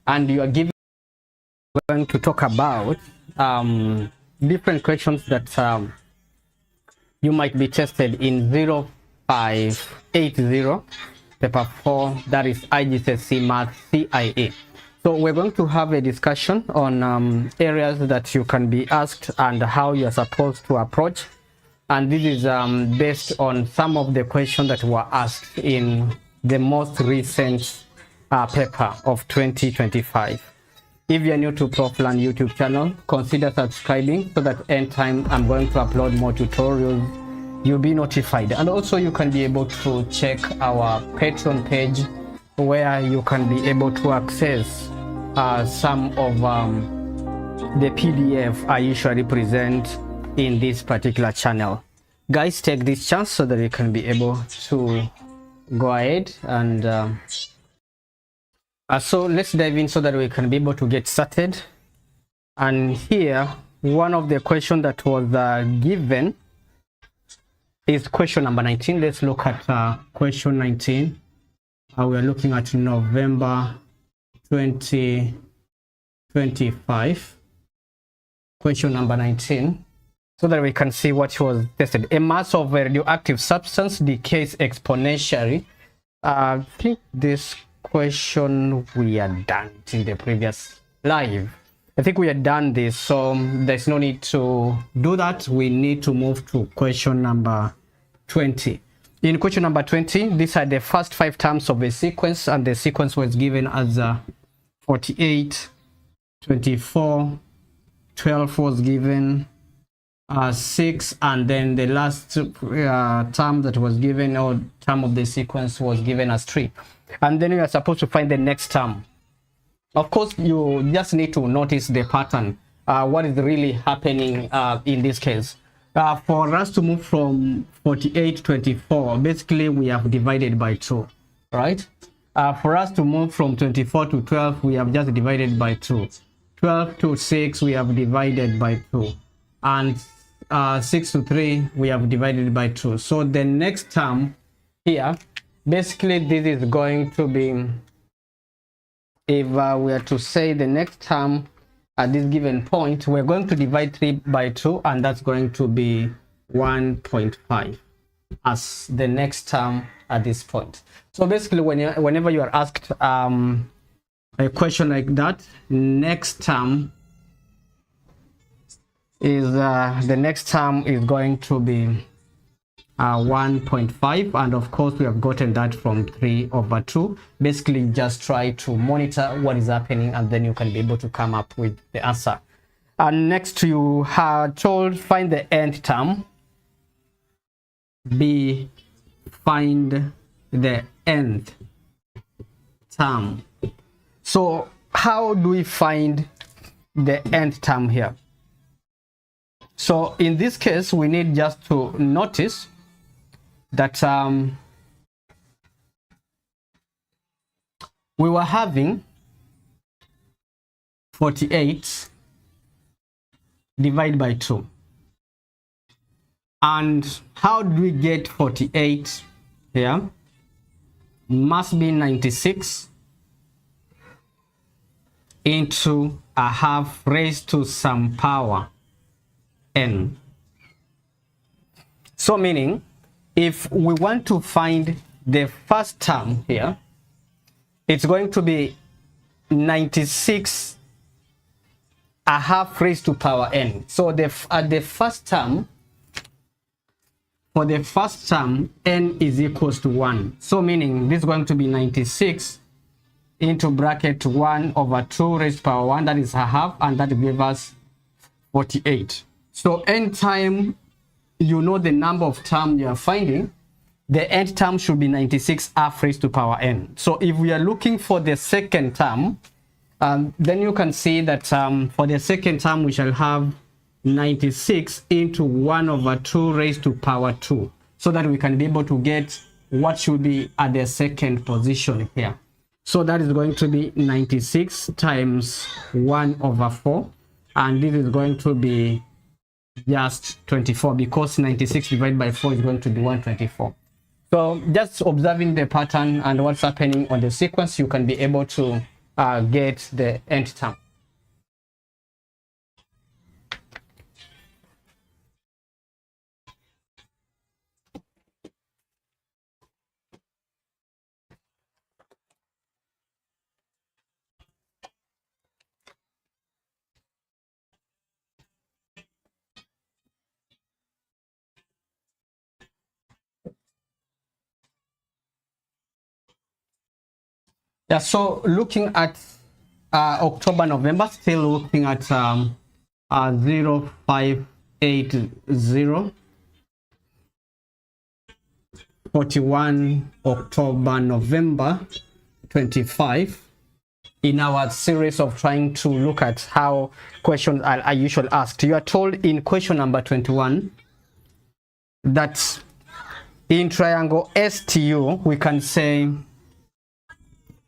and you are going to talk about different questions that you might be tested in 0580 paper 4, that is IGCSE Math CIA. So we're going to have a discussion on areas that you can be asked and how you're supposed to approach, and this is based on some of the questions that were asked in the most recent paper of 2025. If you're new to ProfLearn YouTube channel, consider subscribing so that anytime I'm going to upload more tutorials, you'll be notified. And also you can be able to check our Patreon page where you can be able to access some of the PDF I usually present in this particular channel. Guys, take this chance so that you can be able to go ahead and so let's dive in so that we can be able to get started. And here, one of the questions that was given is question number 19. Let's look at question 19. We are looking at November 2025. Question number 19, so that we can see what was tested. A mass of a radioactive substance decays exponentially. I think this question we had done it in the previous live. I think we had done this, so there's no need to do that. We need to move to question number 20. In question number 20, these are the first 5 terms of a sequence, and the sequence was given as 48, 24, 12 was given, 6, and then the last term that was given, or term of the sequence, was given as 3. And then you are supposed to find the next term. Of course, you just need to notice the pattern, what is really happening in this case. For us to move from 48 to 24, basically we have divided by 2, right? For us to move from 24 to 12, we have just divided by 2. 12 to 6, we have divided by 2. And 6 to 3, we have divided by 2. So the next term here, basically this is going to be, if we are to say the next term at this given point, we're going to divide 3 by 2, and that's going to be 1.5 as the next term at this point. So basically whenever you are asked a question like that, next term is the next term is going to be 1.5, and of course we have gotten that from 3/2. Basically just try to monitor what is happening, and then you can be able to come up with the answer. And next you are told find the nth term. B, find the nth term. So how do we find the nth term here? So in this case we need just to notice that we were having 48 divided by 2. And how do we get 48 here? Must be 96 into a half raised to some power n. So meaning, if we want to find the first term here, it's going to be 96 a half raised to power n. So at the first term, for the first term, n is equals to 1. So meaning this is going to be 96 into bracket 1/2 raised to power 1, that is a half, and that gives us 48. So anytime you know the number of terms you are finding, the nth term should be 96 half raised to power n. So if we are looking for the second term, then you can see that for the second term we shall have 96 into 1/2 raised to power 2, so that we can be able to get what should be at the second position here. So that is going to be 96 times 1/4, and this is going to be just 24, because 96 divided by 4 is going to be 124. So just observing the pattern and what's happening on the sequence, you can be able to get the nth term. Yeah, so looking at October, November, still looking at 0580, 41 October, November 25, in our series of trying to look at how questions are usually asked. You are told in question number 21 that in triangle STU, we can say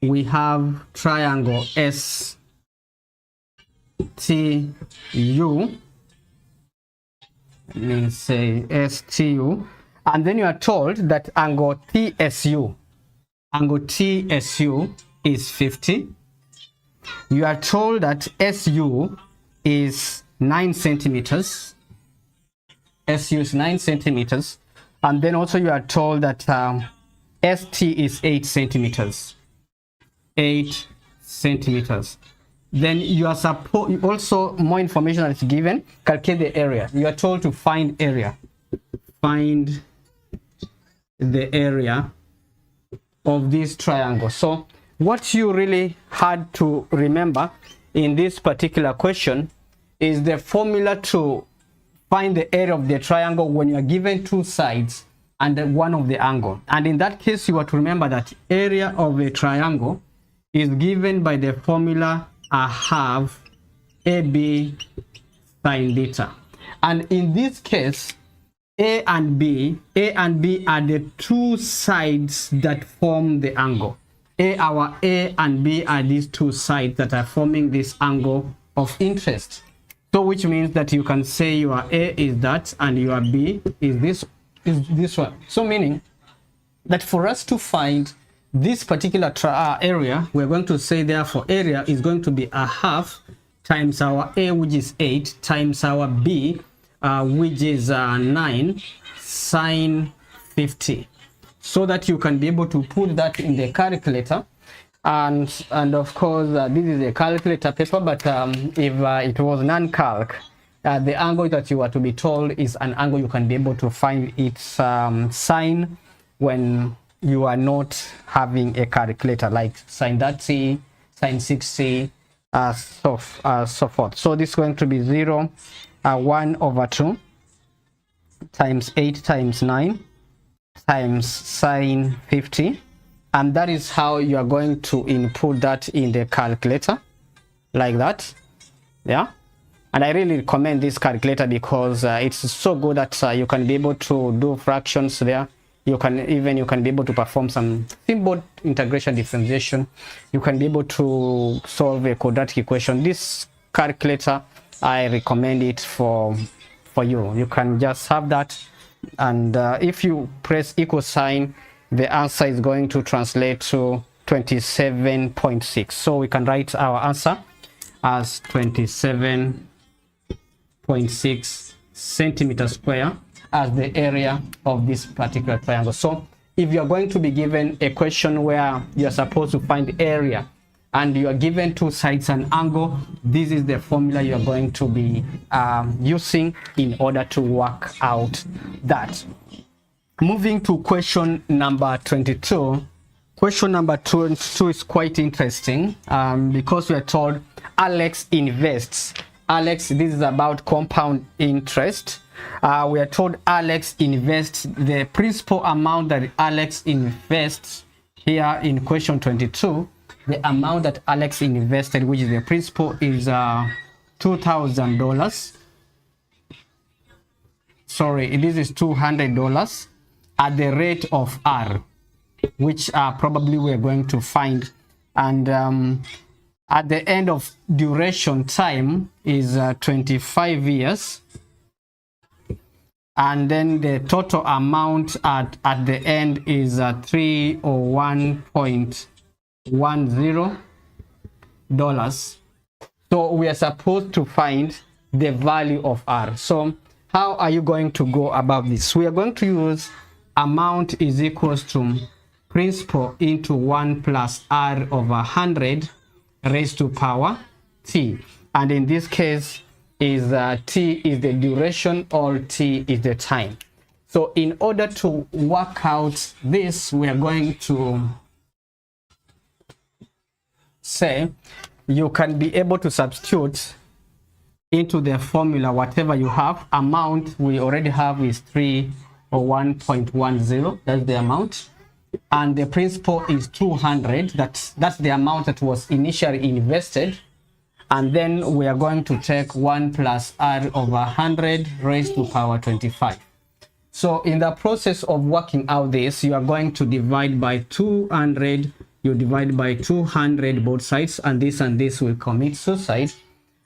we have triangle STU, let's say STU, and then you are told that angle TSU is 50. You are told that SU is 9 centimeters. SU is 9 centimeters. And then also you are told that ST is 8 centimeters. 8 centimeters. Then you are supposed, also more information that is given, calculate the area. You are told to find area. Find the area of this triangle. So what you really had to remember in this particular question is the formula to find the area of the triangle when you are given two sides and one of the angle. And in that case, you have to remember that area of a triangle is given by the formula I have AB sine theta. And in this case, A and B are the two sides that form the angle. Our A and B are these two sides that are forming this angle of interest. So which means that you can say your A is that and your B is this one. So meaning that for us to find this particular area, we're going to say therefore area is going to be a half times our A, which is 8, times our B, which is 9, sine 50. So that you can be able to put that in the calculator. And of course, this is a calculator paper, but if it was non-calc, the angle that you are to be told is an angle you can be able to find its sine when you are not having a calculator, like sine 30, sine 60, so forth. So this is going to be 0, 1 over 2 times 8 times 9 times sine 50. And that is how you are going to input that in the calculator, like that. Yeah. And I really recommend this calculator because it's so good that you can be able to do fractions there. You can be able to perform some simple integration differentiation. You can be able to solve a quadratic equation. This calculator, I recommend it for you. You can just have that, and if you press equal sign, the answer is going to translate to 27.6. So we can write our answer as 27.6 centimeters square as the area of this particular triangle. So if you're going to be given a question where you're supposed to find the area and you are given two sides and angle, this is the formula you're going to be using in order to work out that. Moving to question number 22. Question number 22 is quite interesting because we are told Alex invests. Alex, this is about compound interest. We are told Alex invests, the principal amount that Alex invests here in question 22, the amount that Alex invested, which is the principal, is $2,000. Sorry, this is $200 at the rate of R, which probably we're going to find. And at the end of duration time is 25 years. And then the total amount at the end is 301.10 So we are supposed to find the value of R. So how are you going to go about this? We are going to use amount is equals to principal into 1 plus R over 100 raised to power T. And in this case, is T is the duration or T is the time. So in order to work out this, we are going to say you can be able to substitute into the formula whatever you have. Amount we already have is 3 or 1.10, that's the amount, and the principal is 200. That's the amount that was initially invested, and then we are going to take 1 plus R over 100 raised to power 25. So in the process of working out this, you are going to divide by 200. You divide by 200 both sides, and this will commit suicide.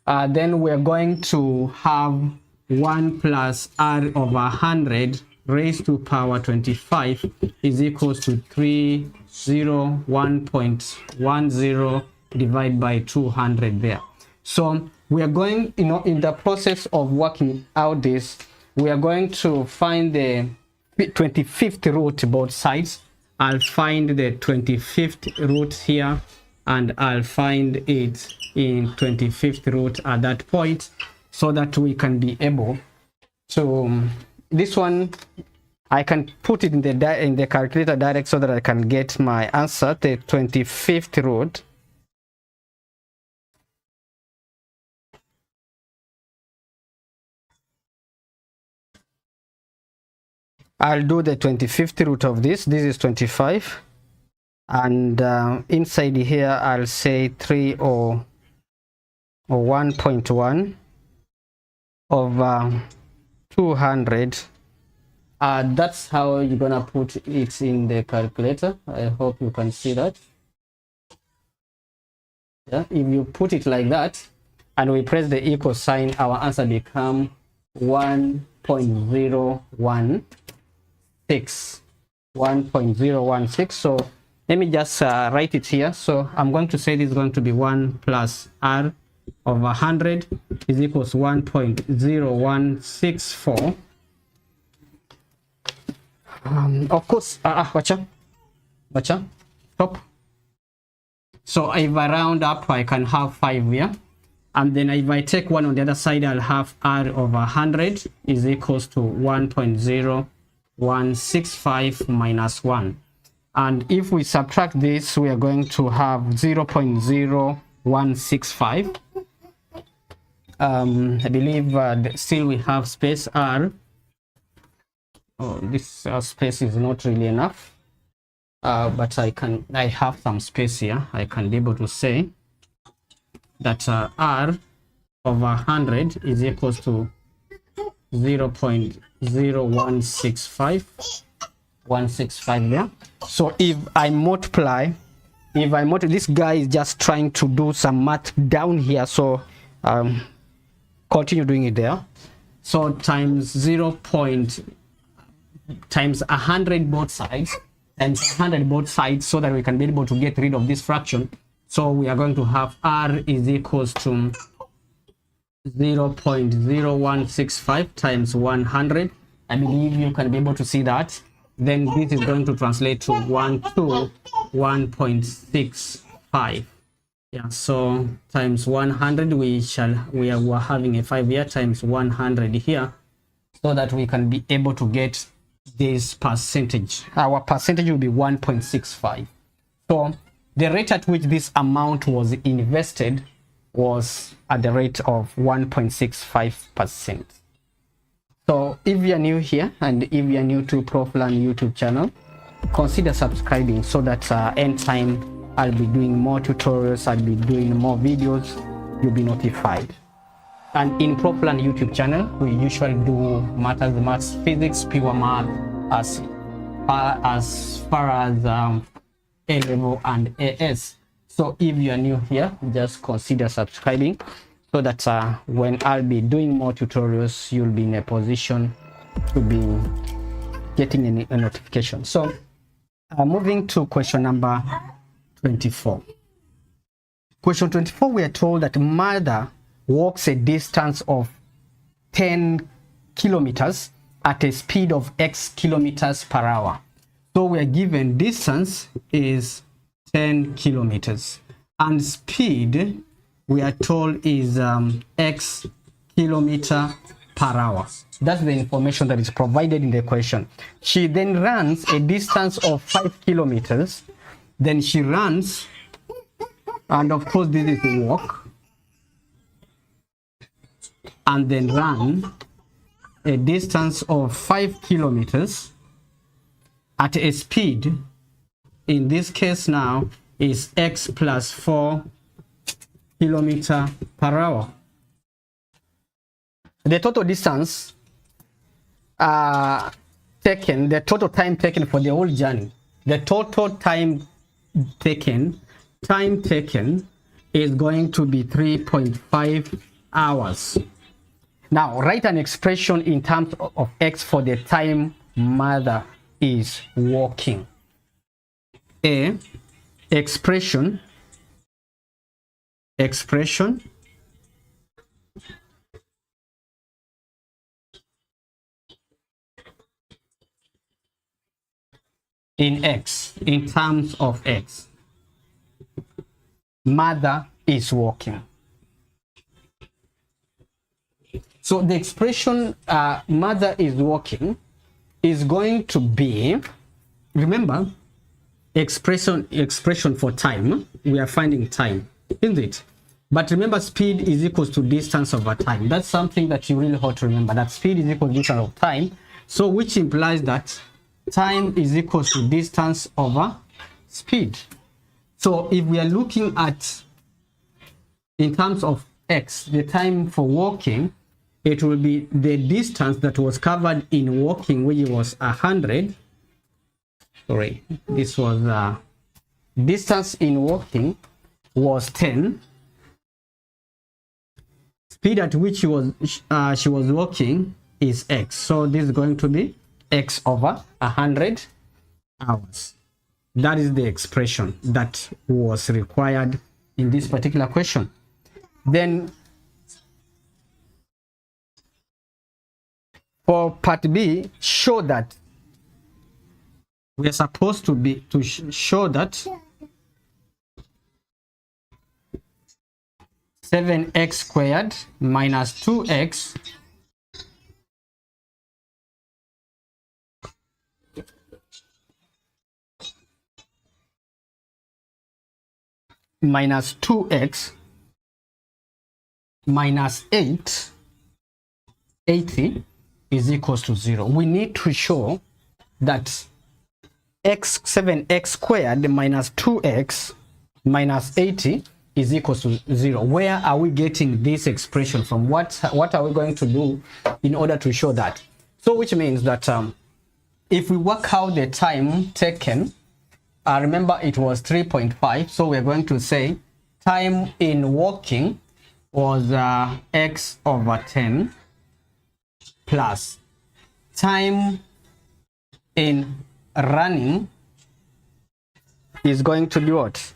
Then we're going to have 1 plus R over 100 raised to power 25 is equals to 301.10 divided by 200 there. So we are going, in the process of working out this, we are going to find the 25th root both sides. I'll find the 25th root here, and I'll find it in 25th root at that point, so that we can be able to, this one I can put it in the calculator direct so that I can get my answer. The 25th root I'll do the 25th root of this. This is 25, and inside here I'll say 3 or 1.1 over 200. That's how you're gonna put it in the calculator. I hope you can see that. Yeah, if you put it like that and we press the equal sign, our answer become 1.016. So let me just write it here. So I'm going to say this is going to be 1 plus R over 100 is equals 1.0164. Of course, watcha, stop. So if I round up, I can have 5 here, and then if I take 1 on the other side, I'll have R over 100 is equals to 1.0165 minus 1. And if we subtract this, we are going to have 0.0165. I believe still we have space R. Oh, this space is not really enough, but I have some space here. I can be able to say that R over 100 is equals to 0.0165 there. So if I multiply, this guy is just trying to do some math down here, so continue doing it there. So times 100 both sides, times 100 both sides, so that we can be able to get rid of this fraction. So we are going to have R is equals to 0.0165 times 100. I believe you can be able to see that. Then this is going to translate to 1.65. Yeah, so times 100, we are having a 5 here times 100 here, so that we can be able to get this percentage. Our percentage will be 1.65. So the rate at which this amount was invested was at the rate of 1.65%. So if you are new here, and if you are new to ProfLearn YouTube channel, consider subscribing so that anytime I'll be doing more tutorials, I'll be doing more videos, you'll be notified. And in ProfLearn YouTube channel, we usually do maths, physics, pure math, as far as A-level and AS. So if you are new here, just consider subscribing so that when I'll be doing more tutorials, you'll be in a position to be getting a notification. So moving to question number 24. Question 24, we are told that mother walks a distance of 10 kilometers at a speed of x kilometers per hour. So we are given distance is 10 kilometers and speed we are told is x kilometer per hour. That's the information that is provided in the question. She then runs a distance of 5 kilometers. Then she runs, and of course this is the walk, and then run a distance of 5 kilometers at a speed, in this case now, is x plus 4 kilometer per hour. The total distance taken, the total time taken for the whole journey, the total time taken is going to be 3.5 hours. Now write an expression in terms of x for the time mother is walking. A expression in x, in terms of x, mother is walking. So the expression mother is walking is going to be, remember, expression for time. We are finding time, isn't it? But remember, speed is equals to distance over time. That's something that you really ought to remember, that speed is equal to distance of time. So which implies that time is equals to distance over speed. So if we are looking at in terms of x, the time for walking, it will be the distance that was covered in walking, which was 100. Sorry, this was distance in walking was 10. Speed at which she was walking is x. So this is going to be x over 100 hours. That is the expression that was required in this particular question. Then for part B, show that we are supposed to show that 7x squared minus 2x minus 2x minus 80 is equals to 0. We need to show that 7x squared minus 2x minus 80 is equals to 0. Where are we getting this expression from? What are we going to do in order to show that? So which means that if we work out the time taken, remember it was 3.5, so we're going to say time in walking was x over 10 plus time in running is going to be what?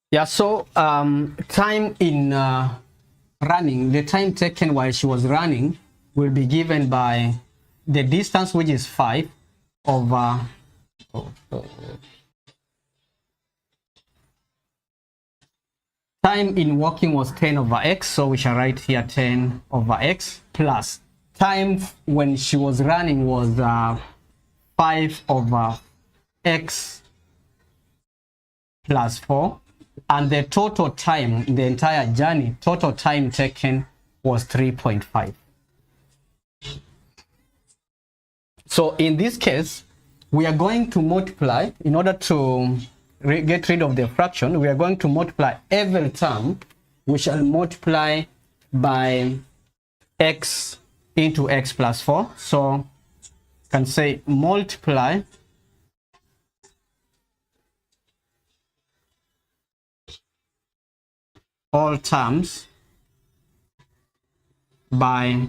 Yeah, so time in running, the time taken while she was running will be given by the distance, which is 5 over time in walking was 10 over x, so we shall write here 10 over x plus time when she was running was 5 over x plus 4, and the total time, the entire journey, total time taken was 3.5. So in this case, we are going to multiply, in order to get rid of the fraction, we are going to multiply every term. We shall multiply by x into x plus 4. So can say multiply all terms by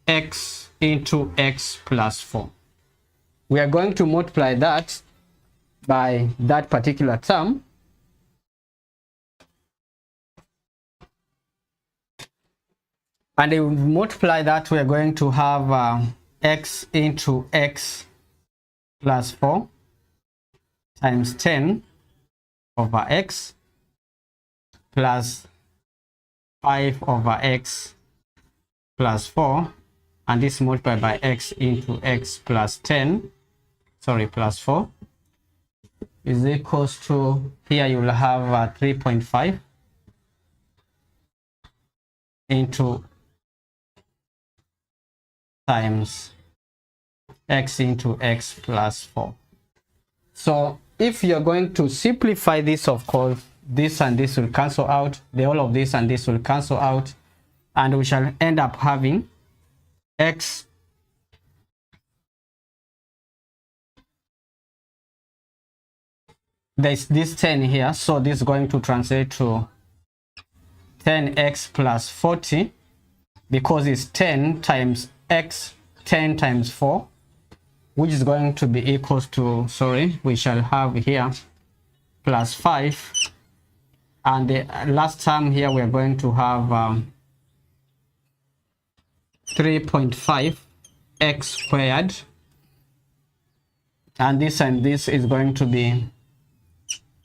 x into x plus 4. We are going to multiply that by that particular term, and if we multiply that, we are going to have x into x plus 4 times 10 over x plus 5 over x plus 4, and this multiplied by x into x plus 10, sorry, plus 4, is equals to, here you will have 3.5 into times x into x plus 4. So if you're going to simplify this, of course, this and this will cancel out, the whole of this and this will cancel out, and we shall end up having x there's this 10 here, so this is going to translate to 10x plus 40, because it's 10 times x, 10 times 4, which is going to be equals to, sorry, we shall have here plus 5, and the last term here we're going to have 3.5 x squared, and this is going to be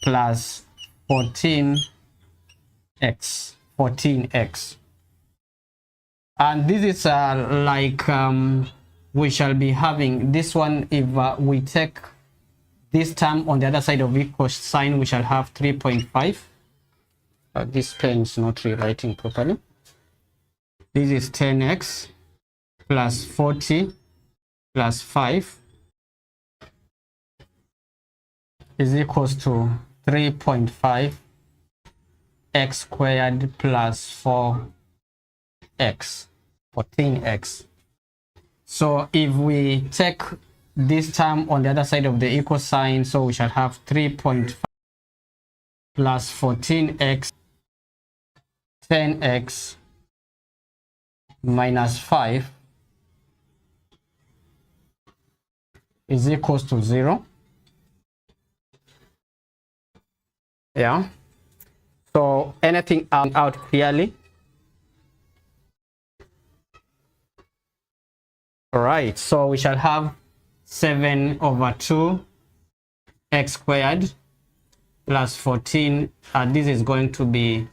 plus 14x, and this is like we shall be having this one. If we take this term on the other side of equal sign, we shall have 3.5. This pen is not rewriting properly. This is 10x plus 40 plus 5 is equals to 3.5 x squared plus 4x, 14x. So if we take this term on the other side of the equal sign, so we shall have 3.5 plus 14x, 10x minus 5 is equals to 0. Yeah, so anything out clearly? All right, so we shall have 7 over 2 x squared plus 14, and this is going to be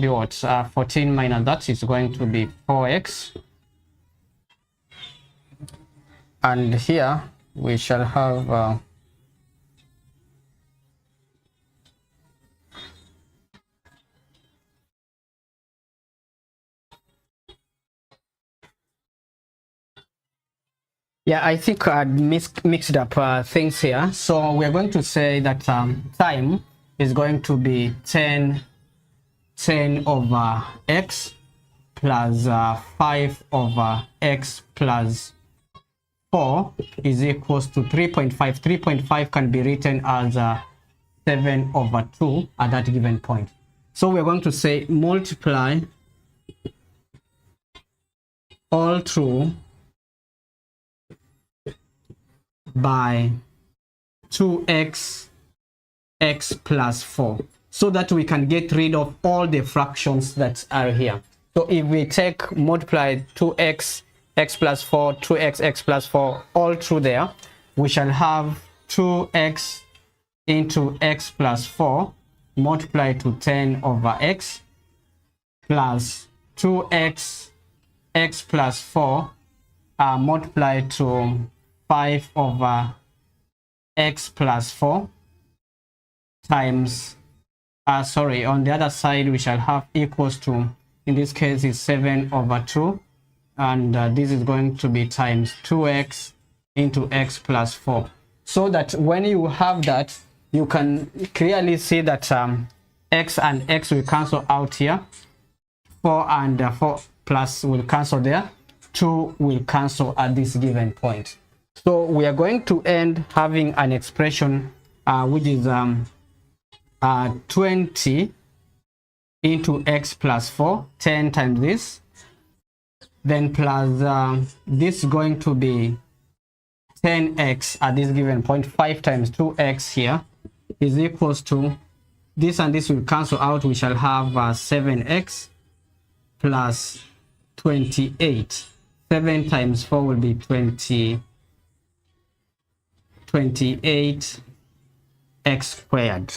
what? 14 minus that is going to be 4x, and here we shall have yeah, I think I mixed up things here. So we're going to say that time is going to be 10 over x plus 5 over x plus 4 is equals to 3.5. 3.5 can be written as 7 over 2 at that given point. So we're going to say multiply all through by 2x x plus 4, so that we can get rid of all the fractions that are here. So if we take multiply 2x x plus 4, 2x x plus 4 all through there, we shall have 2x into x plus 4 multiply to 10 over x plus 2x x plus 4 multiply to 5 over x plus 4 times on the other side we shall have equals to, in this case is 7 over 2, and this is going to be times 2x into x plus 4, so that when you have that, you can clearly see that x and x will cancel out here, 4 and 4 plus will cancel there, 2 will cancel at this given point. So we are going to end having an expression which is 20 into x plus 4, 10 times this, then plus this is going to be 10x at this given point. 5 times 2x here is equals to, this and this will cancel out. We shall have 7x plus 28. 7 times 4 will be 28x squared.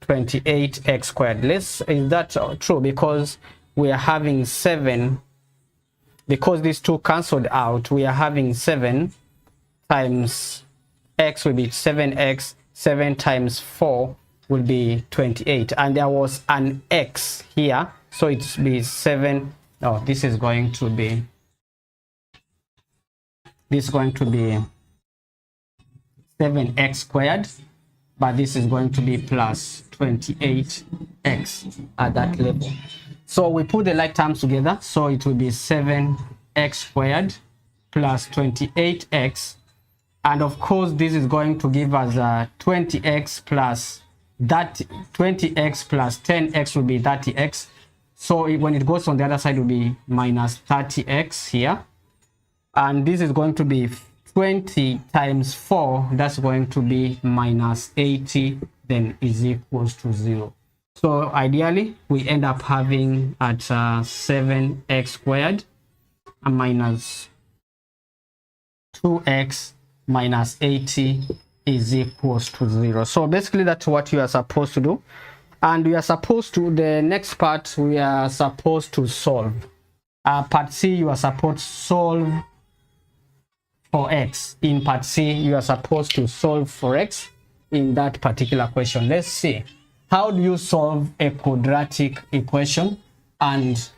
28x squared. Is that true? Because we are having 7, because these two cancelled out, we are having 7 times x will be 7x, 7 times 4 will be 28, and there was an x here, so it will be 7. Oh, this is going to be 7x squared, but this is going to be plus 28x at that level. So we put the like terms together, so it will be 7x squared plus 28x, and of course this is going to give us 20x plus that 20x plus 10x will be 30x. So when it goes on the other side will be minus 30x here, and this is going to be 20 times 4, that's going to be minus 80, then is equals to 0. So ideally we end up having at 7x squared and minus 2x minus 80 is equals to 0. So basically that's what you are supposed to do, and we are supposed to, the next part we are supposed to solve. Part C, you are supposed to solve for x. In part C you are supposed to solve for x in that particular question. Let's see, how do you solve a quadratic equation? And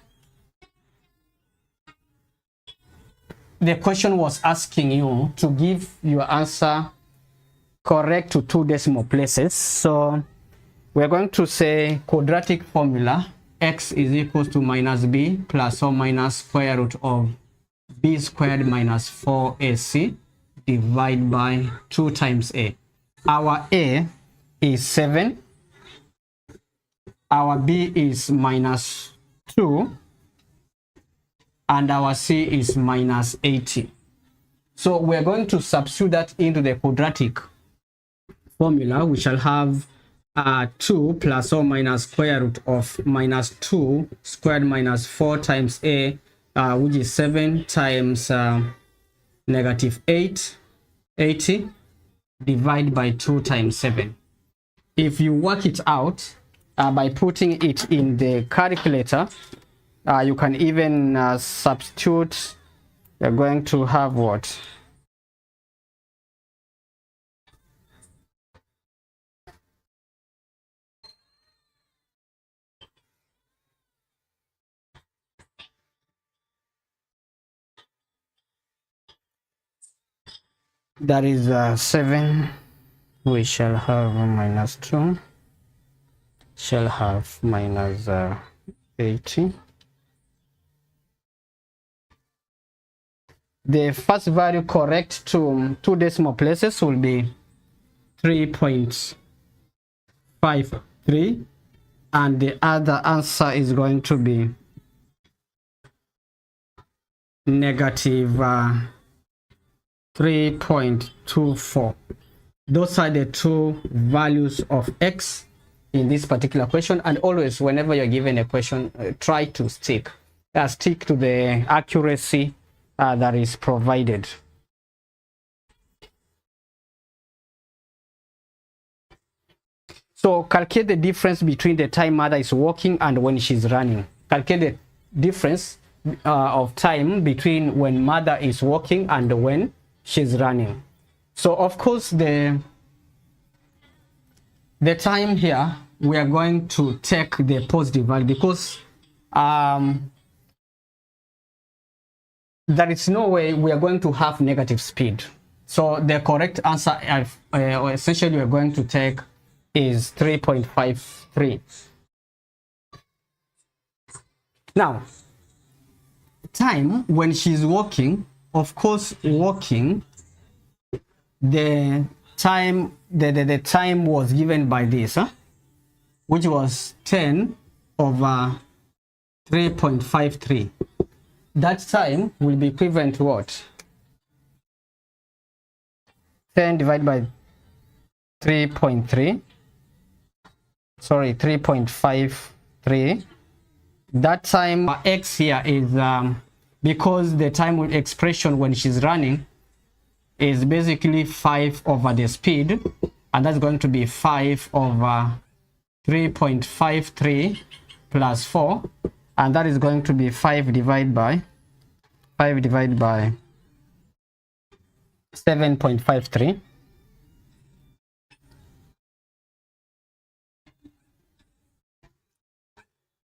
the question was asking you to give your answer correct to 2 decimal places. So we're going to say quadratic formula, x is equals to minus b plus or minus square root of b squared minus 4ac divided by 2 times a. Our a is 7, our b is minus 2, and our c is minus 80. So we're going to substitute that into the quadratic formula. We shall have 2 plus or minus square root of minus 2 squared minus 4 times a, which is 7 times negative 80 divided by 2 times 7. If you work it out by putting it in the calculator, you can even substitute. You're going to have what? That is 7. We shall have minus 2, shall have minus 80. The first value correct to 2 decimal places will be 3.53, and the other answer is going to be negative 3.24. Those are the 2 values of x in this particular question. And always, whenever you're given a question, try to stick to the accuracy that is provided. So calculate the difference between the time mother is walking and when she's running. Calculate the difference of time between when mother is walking and when she's running. So of course the time here, we are going to take the positive value, because there is no way we are going to have negative speed. So the correct answer essentially we are going to take is 3.53. Now, time when she's walking, of course, walking, the time, the time was given by this, which was 10 over 3.53. That time will be equivalent to what? 10 divided by 3.3. Sorry, 3.53. That time x here is because the time expression when she's running is basically 5 over the speed, and that's going to be 5 over 3.53 plus 4, and that is going to be 5 divided by 7.53.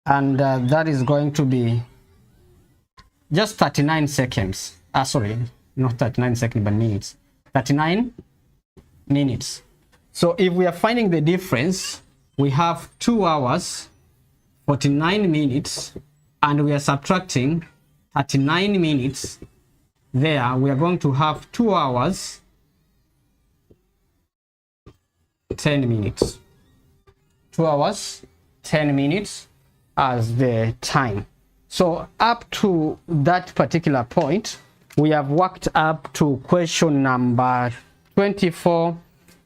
And that is going to be just 39 seconds. Sorry, not 39 seconds, but minutes. 39 minutes. So if we are finding the difference, we have 2 hours, 49 minutes, and we are subtracting 39 minutes. There, we are going to have 2 hours, 10 minutes. 2 hours, 10 minutes as the time. So up to that particular point, we have worked up to question number 24.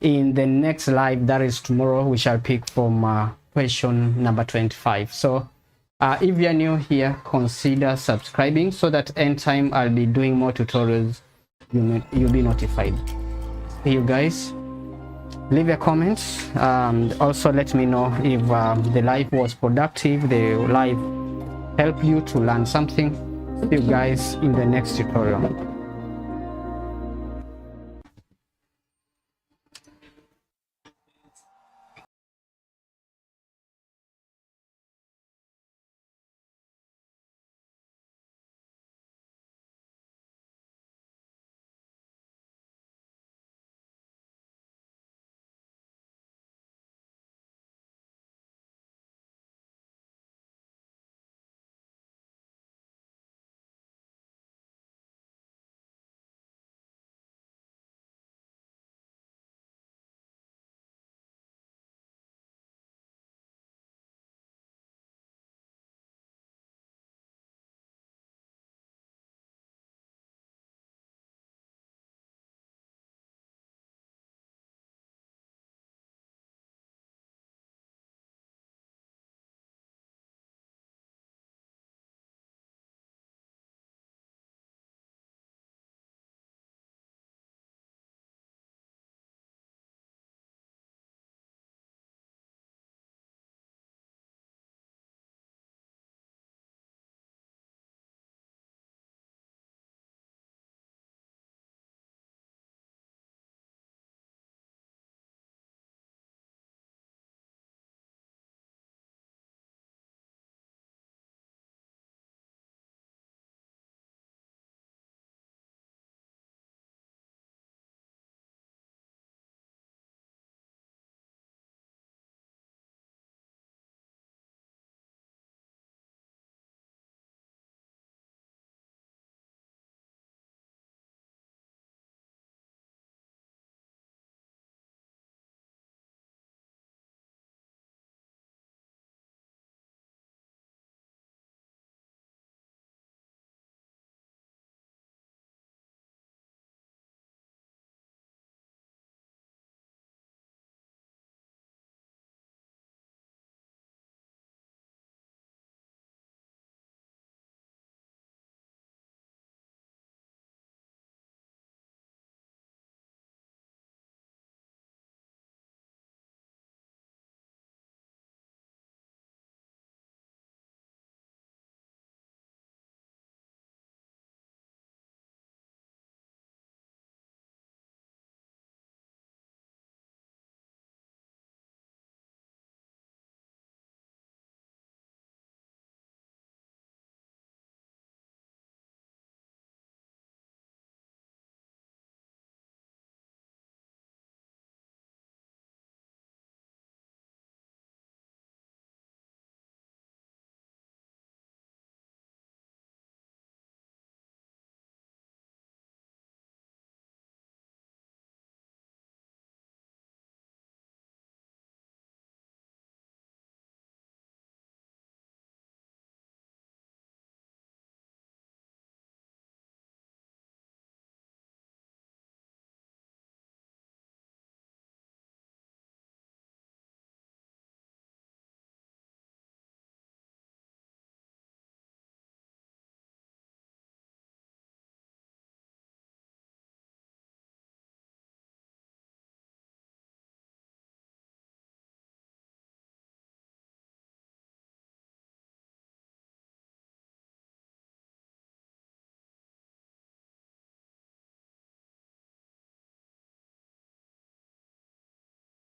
In the next live, that is tomorrow, we shall pick from question number 25. So if you are new here, consider subscribing so that anytime I'll be doing more tutorials, you'll be notified. See you guys. Leave your comments, and also let me know if the live was productive, the live helped you to learn something. See you guys in the next tutorial.